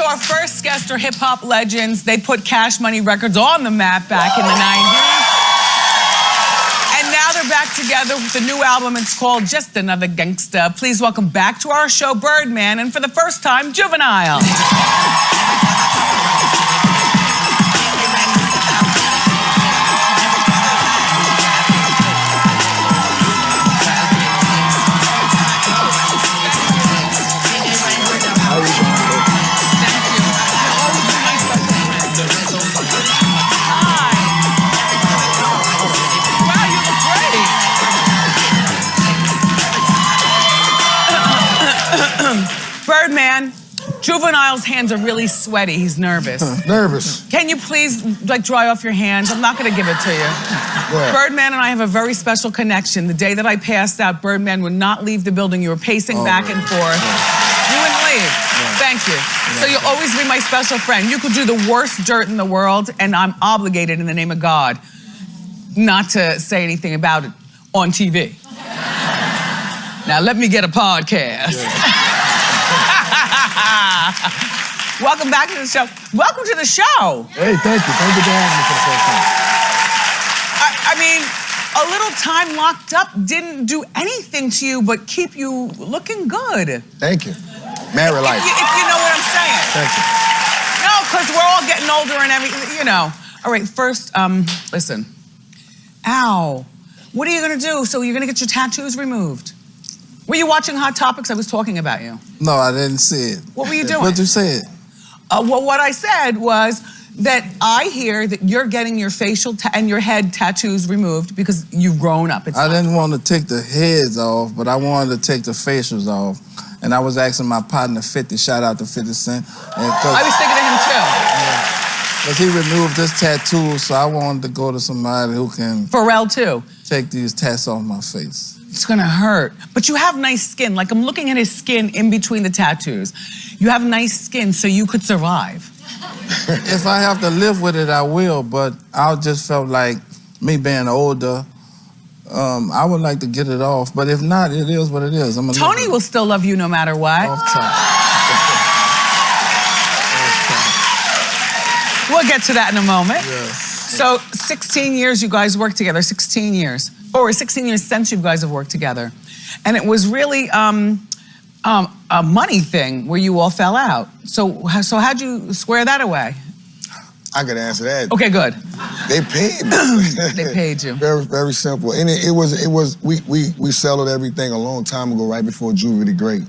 So our first guests are hip-hop legends. They put Cash Money Records on the map back in the 90s. And now they're back together with a new album. It's called Just Another Gangsta. Please welcome back to our show, Birdman, and for the first time, Juvenile. Birdman, Juvenile's hands are really sweaty. He's nervous. Nervous. Can you please, dry off your hands? I'm not gonna give it to you. What? Birdman and I have a very special connection. The day that I passed out, Birdman would not leave the building. You were pacing back and forth. You wouldn't leave. Thank you. So you'll always be my special friend. You could do the worst dirt in the world, and I'm obligated in the name of God not to say anything about it on TV. Now let me get a podcast. Welcome back to the show. Welcome to the show. Hey, thank you. Thank you for having me for the first time. I mean, a little time locked up didn't do anything to you but keep you looking good. Thank you. Married life. If you know what I'm saying. Thank you. No, because we're all getting older and everything, you know. All right, first, listen. Ow. What are you gonna do? So you're gonna get your tattoos removed? Were you watching Hot Topics? I was talking about you. No, I didn't see it. What were you doing? What'd you say? Well, what I said was that I hear that you're getting your facial and your head tattoos removed because you've grown up. I didn't want to take the heads off, but I wanted to take the facials off. And I was asking my partner 50, shout out to 50 Cent. I was thinking of him too. Because he removed this tattoo, so I wanted to go to somebody who can... Pharrell too. Take these tats off my face. It's gonna hurt. But you have nice skin. Like, I'm looking at his skin in between the tattoos. You have nice skin, so you could survive. If I have to live with it, I will, but I just felt like me being older, I would like to get it off, but if not, it is what it is. Tony will still love you no matter what. Off top. We'll get to that in a moment. Yes. So 16 years you guys worked together, 16 years. Or 16 years since you guys have worked together. And it was really a money thing where you all fell out. So how'd you square that away? I could answer that. Okay, good. They paid me. They paid you. Very, very simple. And we settled everything a long time ago, right before Juvie the Great.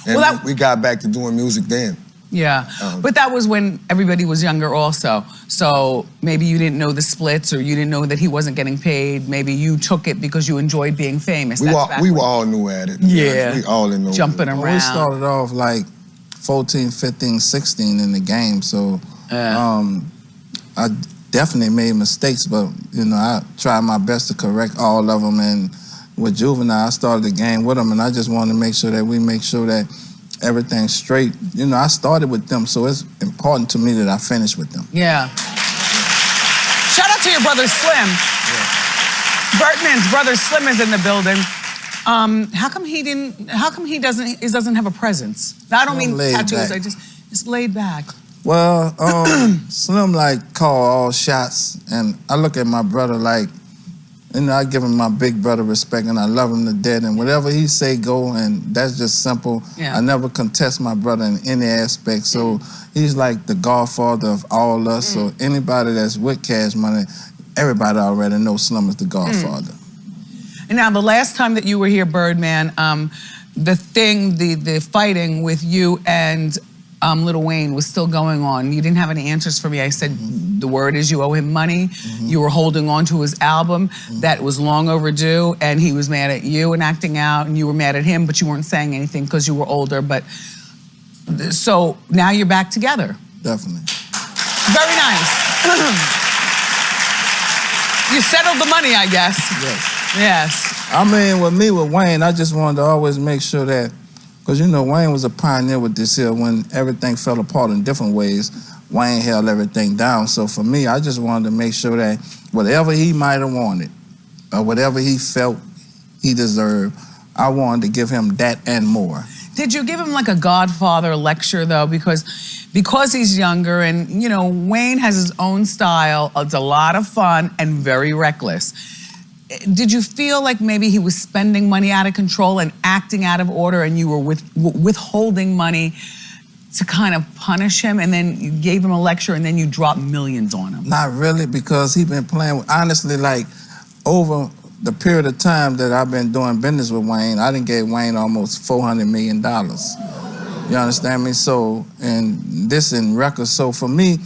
And we got back to doing music then. Yeah, but that was when everybody was younger also. So maybe you didn't know the splits or you didn't know that he wasn't getting paid. Maybe you took it because you enjoyed being famous. We were all new at it. Yeah. We all in jumping around. Well, we started off like 14, 15, 16 in the game. So I definitely made mistakes, but you know, I tried my best to correct all of them. And with Juvenile, I started the game with them, and I just wanted to make sure that we make sure that everything's straight. You know, I started with them, so it's important to me that I finish with them. Yeah. Shout out to your brother Slim. Yeah. Birdman's brother Slim is in the building. How come he doesn't have a presence? Now, I don't mean tattoos, I just laid back. Well, Slim like call all shots, and I look at my brother like, you know, I give him my big brother respect, and I love him to death, and whatever he say go, and that's just simple. Yeah. I never contest my brother in any aspect, so he's like the godfather of all us, so anybody that's with Cash Money, everybody already knows Slim is the godfather. And now, the last time that you were here, Birdman, the fighting with you and Lil Wayne was still going on. You didn't have any answers for me. I said, the word is you owe him money. You were holding on to his album that was long overdue, and he was mad at you and acting out, and you were mad at him, but you weren't saying anything because you were older. But so now you're back together. Definitely. Very nice. You settled the money, I guess. Yes. Yes. I mean, with Wayne, I just wanted to always make sure that, because you know, Wayne was a pioneer with this here. When everything fell apart in different ways, Wayne held everything down. So for me, I just wanted to make sure that whatever he might have wanted, or whatever he felt he deserved, I wanted to give him that and more. Did you give him like a Godfather lecture though? Because because he's younger and, you know, Wayne has his own style. It's a lot of fun and very reckless. Did you feel like maybe he was spending money out of control and acting out of order and you were withholding money to kind of punish him, and then you gave him a lecture and then you dropped millions on him? Not really, because he's been playing with, honestly, like over the period of time that I've been doing business with Wayne, I done gave Wayne almost $400 million. You understand me? So, and this in records. So for me,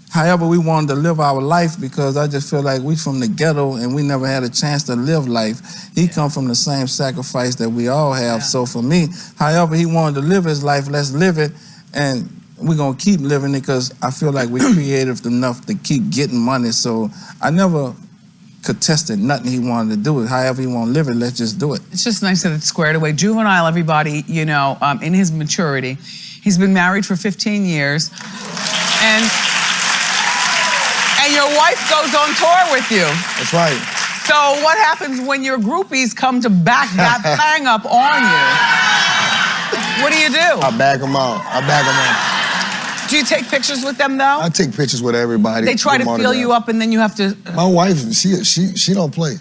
however we wanted to live our life, because I just feel like we from the ghetto and we never had a chance to live life. He come from the same sacrifice that we all have. So for me, however he wanted to live his life, let's live it. And we're gonna keep living it, because I feel like we're creative enough to keep getting money. So I never contested nothing he wanted to do. It however he want to live it, let's just do it. It's just nice that it's squared away. Juvenile, everybody, you know, in his maturity, he's been married for 15 years, and your wife goes on tour with you. That's right. So what happens when your groupies come to back that thing up on you? What do you do? I back them out. Do you take pictures with them though? I take pictures with everybody. They try to fill you up and then you have to... My wife, she don't play.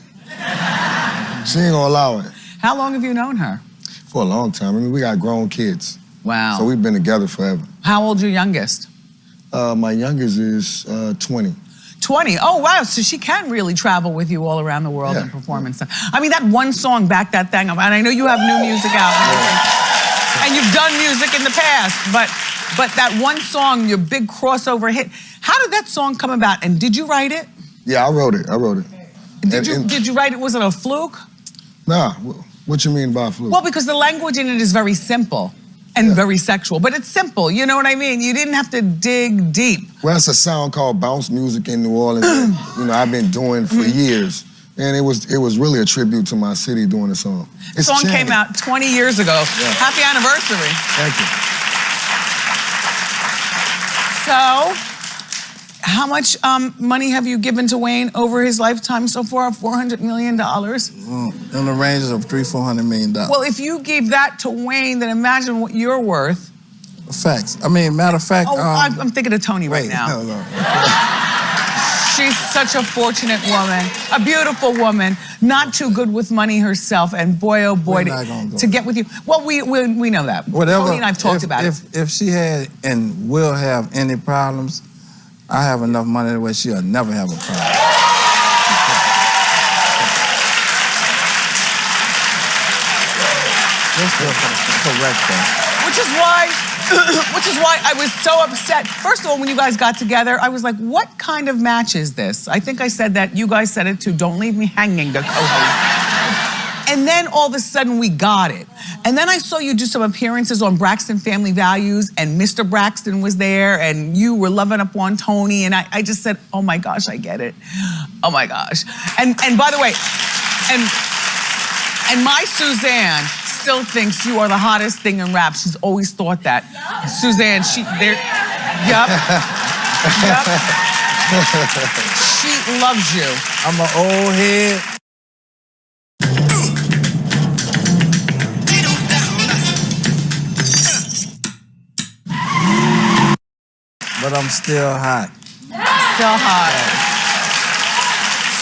She ain't gonna allow it. How long have you known her? For a long time. I mean, we got grown kids. Wow. So we've been together forever. How old's your youngest? My youngest is 20. 20? Oh, wow. So she can really travel with you all around the world and perform and stuff. I mean, that one song, Back That Thing Up, and I know you have new music out and you've done music in the past, but that one song, your big crossover hit, how did that song come about, and did you write it? Yeah, I wrote it. Did you write it? Was it a fluke? Nah, what you mean by fluke? Well, because the language in it is very simple and very sexual, but it's simple, you know what I mean? You didn't have to dig deep. Well, it's a sound called bounce music in New Orleans that, you know, I've been doing for years. And it was really a tribute to my city doing the song. The song came out 20 years ago. Yeah. Happy anniversary. Thank you. So, how much money have you given to Wayne over his lifetime so far? $400 million? In the range of $300–400 million. Well, if you gave that to Wayne, then imagine what you're worth. Facts. I mean, matter of fact... Oh, I'm thinking of Tony right now. No. She's such a fortunate woman, a beautiful woman, not too good with money herself, and boy, oh boy, to get with you. Well, we know that. Whatever, Tony and I've talked about it. If she had and will have any problems, I have enough money where she'll never have a problem. That's correct, though. Which is why I was so upset. First of all, when you guys got together, I was like, what kind of match is this? I think I said that, you guys said it too, don't leave me hanging, the co-host. And then all of a sudden we got it. And then I saw you do some appearances on Braxton Family Values, and Mr. Braxton was there, and you were loving up on Tony, and I just said, oh my gosh, I get it. Oh my gosh. And by the way, and my Suzanne still thinks you are the hottest thing in rap. She's always thought that. Suzanne, yup. She loves you. I'm an old head. But I'm still hot. Still hot.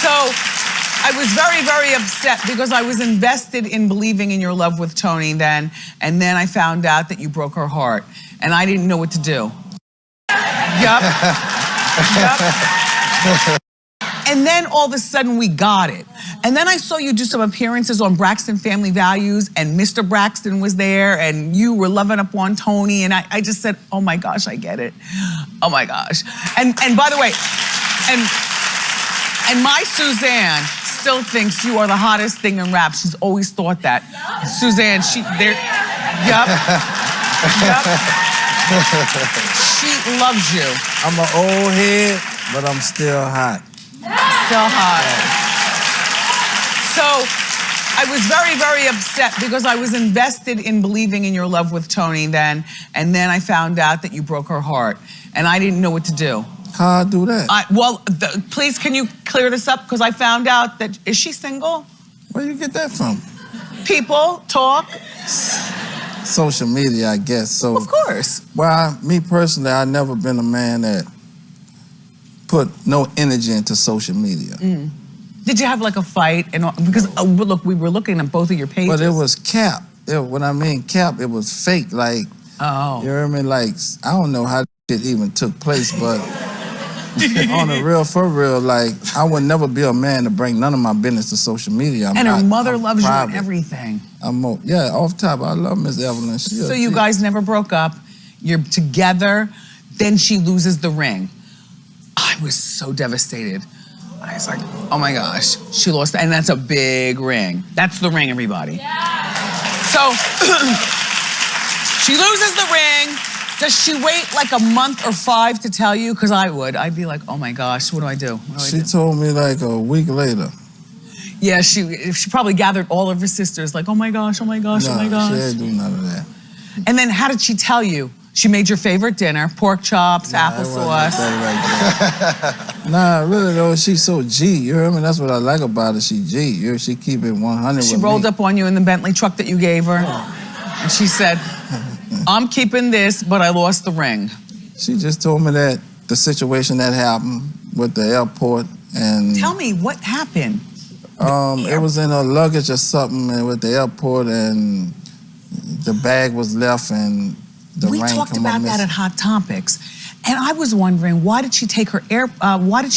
So, I was very, very upset because I was invested in believing in your love with Tony then, and then I found out that you broke her heart, and I didn't know what to do. Yup. And then all of a sudden we got it. And then I saw you do some appearances on Braxton Family Values, and Mr. Braxton was there, and you were loving up on Tony, and I just said, oh my gosh, I get it. Oh my gosh. And by the way, and my Suzanne still thinks you are the hottest thing in rap. She's always thought that. Suzanne, yup. She loves you. I'm an old head, but I'm still hot. Still hot. So, I was very, very upset because I was invested in believing in your love with Tony then, and then I found out that you broke her heart, and I didn't know what to do. How I do that? Please, can you clear this up? Because I found out that, is she single? Where you get that from? People talk. social media, I guess. So, of course. Well, me personally, I've never been a man that put no energy into social media. Did you have like a fight? And because look, we were looking at both of your pages. But it was cap. When I mean cap, it was fake. Like, you hear me? Like, I don't know how it even took place, but on the real, for real, like, I would never be a man to bring none of my business to social media. And her mother loves you and everything. Yeah, off top, I love Miss Evelyn. So you guys never broke up. You're together. Then she loses the ring. I was so devastated. I was like, oh my gosh, she lost, and that's a big ring. That's the ring, everybody. So she loses the ring. Does she wait like a month or 5 to tell you? Because I would. I'd be like, oh my gosh, what do I do? She told me like a week later. Yeah, she probably gathered all of her sisters, like, oh my gosh, oh my gosh, oh my gosh. She didn't do none of that. And then how did she tell you? She made your favorite dinner, pork chops, applesauce. Nah, really though, she's so G. You hear me? That's what I like about her. She G. She keep it 100 She with rolled me. up on you in the Bentley truck that you gave her. And she said, I'm keeping this, but I lost the ring. She just told me that the situation that happened with the airport and... Tell me, what happened? It was in her luggage or something with the airport, and the bag was left and the ring We talked about that at Hot Topics. And I was wondering, why did she take her why is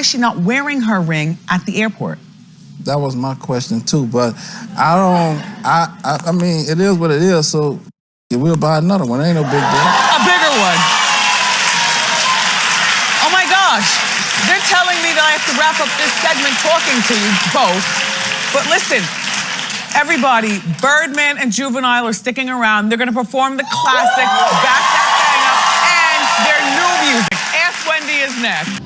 she not wearing her ring at the airport? That was my question too, but I mean, it is what it is, so we'll buy another one. Ain't no big deal. A bigger one. Oh my gosh. They're telling me that I have to wrap up this segment talking to you both. But listen, everybody, Birdman and Juvenile are sticking around. They're gonna perform the classic Back That Thing Up and their new music. Ask Wendy is next.